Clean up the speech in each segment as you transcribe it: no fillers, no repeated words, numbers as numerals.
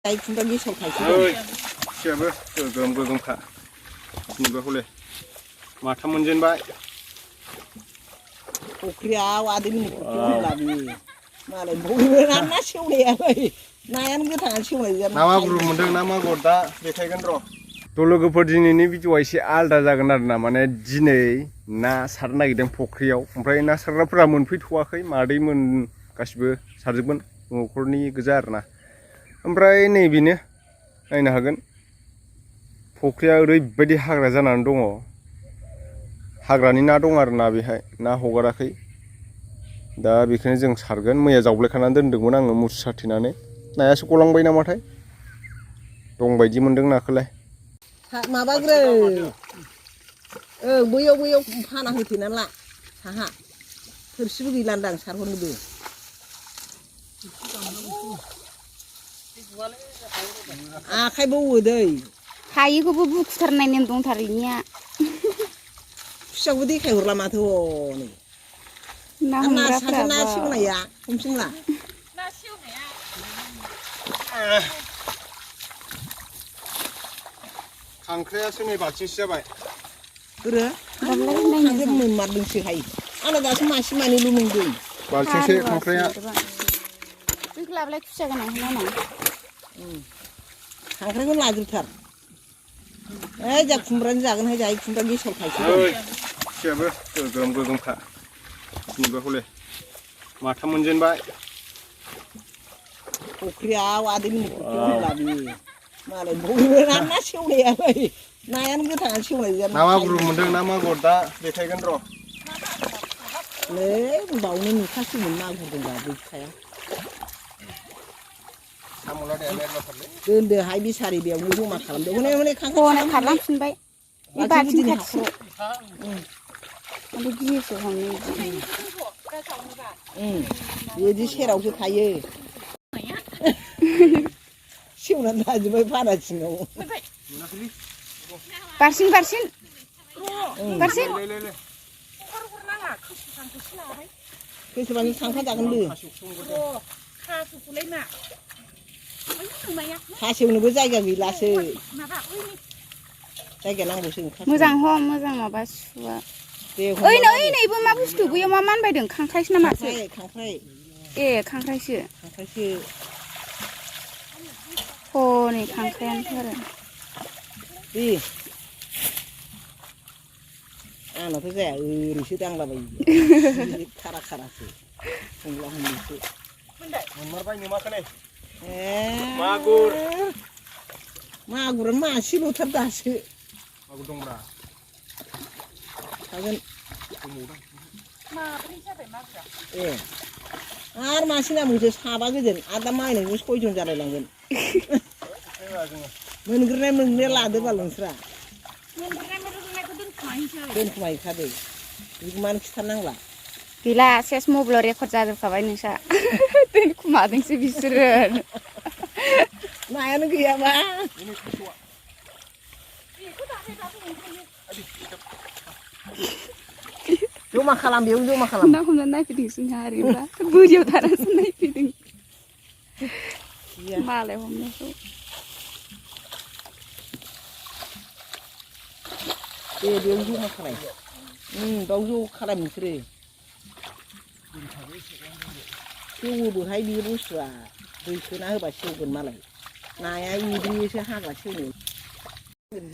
ใจคุณตอนนี้โชว์ไข่ชิ้นเชื่อเบ้อเกิมค่ะนี่เบ้อเขาเลยมาทำมันเย็นไปโอ้ครีาวอาดิมินลาบีมาเลยบุ้ยน้ำน่าชิวเลยนายอันก็ทานชิวเลยน้ำมากรูมันเด้งน้ำมากกดตาเด็กใครกันรอตัวลูกพอดีนี่วิจัยเสียอัลดาจากนั้นนะมันจีเน่น่าสารนักเดินพกเขียวผมไปน่าสารพระมันพิทัวร์เคยมาได้มันกัสเบอร์สารจุบันงูคนนี้ก็จะนะผมไปนี่บินเนี่ยไอ้น่ากันพกเขียวเลยไปดีหักระจานันดงอ๋อหักรานี่น่าดงอาร์น่าบิให้น่าหกระเคยदा बेखौनो जों सारगोन मैया जावब्लेखाना दोनदोंमोन आङो मुस्रि साथेनानै नायासो गलांबाय नामाथाय दंबायदि मोनदों नाखौलाय माबाग्रो बैयाव फाना होथेनानै ला साहा थोरसिबो गैलान्दां सारहरनोबो आखाइ बौवो दै हायिखौबो बुखुथारनाय नेम दंथारैनिया खुसियाखौबो देखायहरला माथो हनै ना सेवनाया हमसिनला खांख्रायासो नै बाथिंसो जाबाय गोरो खांख्राय मोनमारदोंसो हायो आंना दासो मासे मानैल' मोनदों बाथिंसो खांख्राया बैखौलाय खुसिया गोनां होनानै खांख्रायखौ लाजोबथार जा खुमब्रानि जागोनहाय जायो खुमब्रा गेसाव थाइसे खुसियाबो गोगोमखाนี่เบ้อเขาเลยมาทำมันเย็นไปफुख्रियाव आदिमिन लाबीมาเลยบุ้ยน้ำน่าชิวเลยนายอันก็ทานชิวเลยน้ำมากรูมันเด้งน้ำมากกดตาเด็กใครกันรอเลยเบาเนี่ยมีข้าวชิวเหมือนมากกว่าเดิมแบบใครทำหมดแล้วเดี๋ยวเล่นมาสักเลยเดินหายบิชารีเบียวนี่พวกมาขำเดี๋ยวคนนี้ข้างโคนะขัดล่างขึ้นไปนี่บาดชิ้นขัดสุดมันได้ยี่สิบของนี่여기 새라고 가요. 시원한 나지 왜 받아치노. 발신. 그래서 많이 상파 작은데. 가시오는 그 자기가 위라서. 자기가 낭보시는 모장 마봐 수아. ओइ नैबो मा बुस्थु बैयाव मा मानबायदों खांख्रायसो नामा खांख्राय खांख्रायसो हनै खांख्रायानोथ' आरो दे आंनाथ' जाया ओरैसो दांलाबायो खारासो हमलासो मोनमारबाय नोमाखोनै मागुरा मासेल'थार दासो मागुर दंब्रा हागोन आरो मासे नामोसो साबा गोजोन आदा माइनायजों 6 जन जालायलांगोन मोनग्रोनाय लादोबाल नोंस्रा दोनखुमाहैखादो बेखौ मानो खिथानांला गैला सेस मबाइलाव रेकर्ड जाजोबखाबाय नोंसा दोनखुमादोंसो बिसोरो नायानो गैयाबा जमा खालाम बेयाव जमा खालाम ना हमना नायफैदोंसो हारिबा बोरियाव थानासो नायफैदों मालाय हमनायखौ बेयाव जमा खालाम बाव ज' खालाम नोंसोरो सेवोबोहाय बे बुस्थुआ दै सोना होबा सेवगोन मालाय नाया इब्रियोसो हाग्रा सेवनो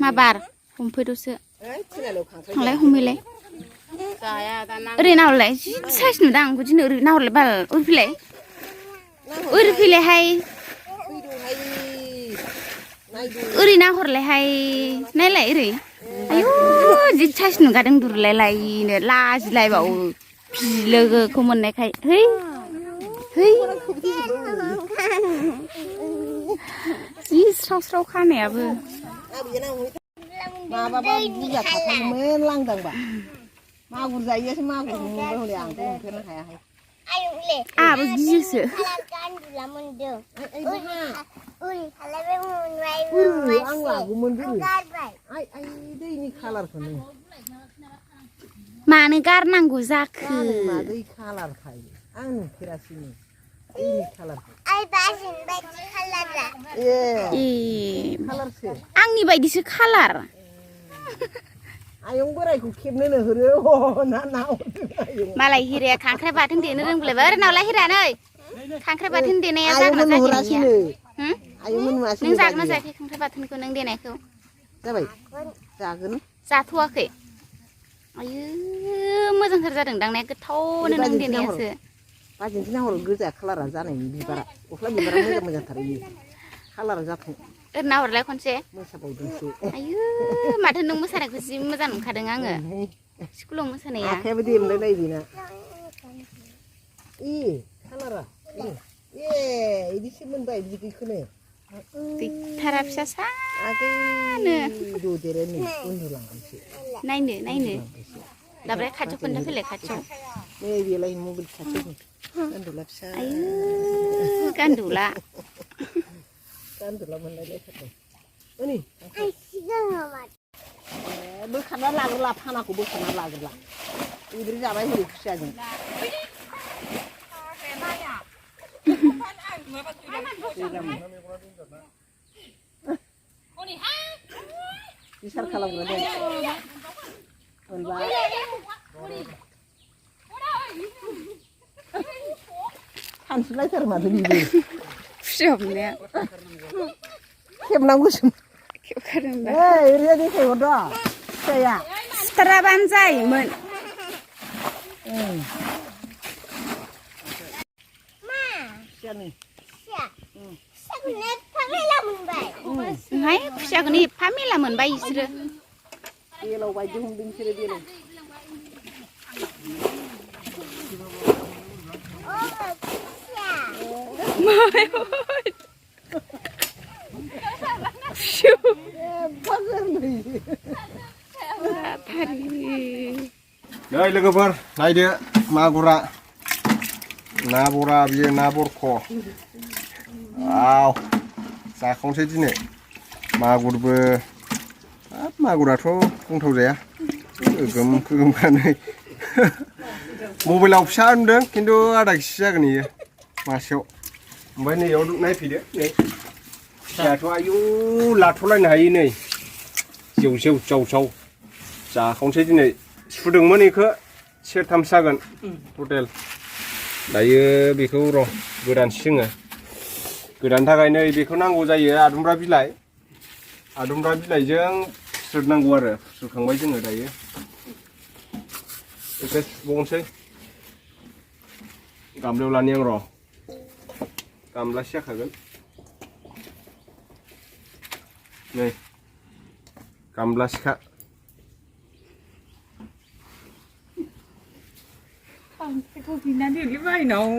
मा बार हमफैदोसो थांलाय हमहैलाय ओरै नाहरलाय जि साइस नुदां आंखौ दिनै ओरै नाहरलाय बाल ओरै फैलायहाय ओरै नाहरलायहाय नायलाय ओरै आयु जि साइस नुगादों दुरलायलायनो लाजिलायबावो लोगोखौ मोननायखाय है जि स्राव खानायाबो माबाबा बुरजा थाथारोमोन लांदांबा मागुर जायोसो मागुर मोनबाय हले आंथ' हमफेरनो हायाहाय आहाबो गियोसो आं लागौमोन दैनि खालारखौनो मानो गारनांगौ जाखो दै खालार थायो आं नुफेरासैनो दैनि खालारखौ ए ए खालारसो आंनि बायदिसो खालार आयं बोरायखौ खेबनोनो होरो ना आयं मालाय हिराया खांख्राइ बाथोन देनो रोंबोलायबाय ओरै नावलाय हिरा नै खांख्राइ बाथोन देनाया जागोन ना जायाखै नोंनिया आयंमोन नुवासै नों जागोन ना जायाखै खांख्राइ बाथोनखौ नों देनायखौ जाबाय जागोन जाथ'वाखै आयु मोजांथार जादों दांनाया गोथावनो नों देनायासो बाजैनोसो नाहर गोजा खालारा जानायनि बिबारा गस्ला बिबारा मोजांथार इयो खालारा जाथों ओरै नाहरलाय खनसे मोसाबावदोंसो आयु माथो नों मोसानायखौ जि मोजां नुखादों आङो स्कुलाव मोसानाया आखायाबो देमलाय लायबायना इ खालारा ए इदिसो मोनबाय बिदिखौनो गैथारा फिसा सानो ददेरेनो उन्दुलांगोनसो नायनो दाब्राय खाथियाव खनथा फैलाय खाथियाव नै बेलाय मबाइल खाथियाव गान्दुला फिसा आयु गान्दुला गान्दुला मोनलायलायथारदों ओनै बोखारना लाग्रोला फानाखौ बोखारना लाग्रोला इब्रि जाबाय हरै खुसियाजों बिसार खालामग्रा दं मोनबाय सानसुलायथारो माथो बिबो खुसिया हमनाया खेबनांगौसो खेबखादोंबा ओरैनो देखायहरद' फिसाया सिथाराबानो जायोमोन फिसायानो हाय खुसियाखौनो एफा मेला मोनबाय बिसोरो बेलाव बायदि हमदों बिसोरो बेलाव नै लोगोफोर नायदो मागुरा ना बरा बियो ना बरख' आव जाखांसै दिनै मागुरबो हाब मागुराथ' बुंथाव जाया गोगोमखा नै मबाइलाव फिसा नुदों खिन्थु आधा केजि जागोन इयो मासेयाव ओमफ्राय नैयाव नायफैदो नै फिसायाथ' आयु लाथ'लायनो हायो नै जेव जेव जाव जाव जाखांसै दिनै सुदोंमोन बेखौ सेरथामसो जागोन टटेल दायो बेखौ र' गोदानसो जोङो गोदान थाखाय नै बेखौ नांगौ जायो आदुमब्रा बिलाइजों सुस्रोनांगौ आरो सुखांबाय जोङो दायो बेखौ सुबावनोसै गामलायाव लानि आं र' गामलासो जाखागोन नै गामलासोखा खांख्राइखौ बिना दिली बायनाव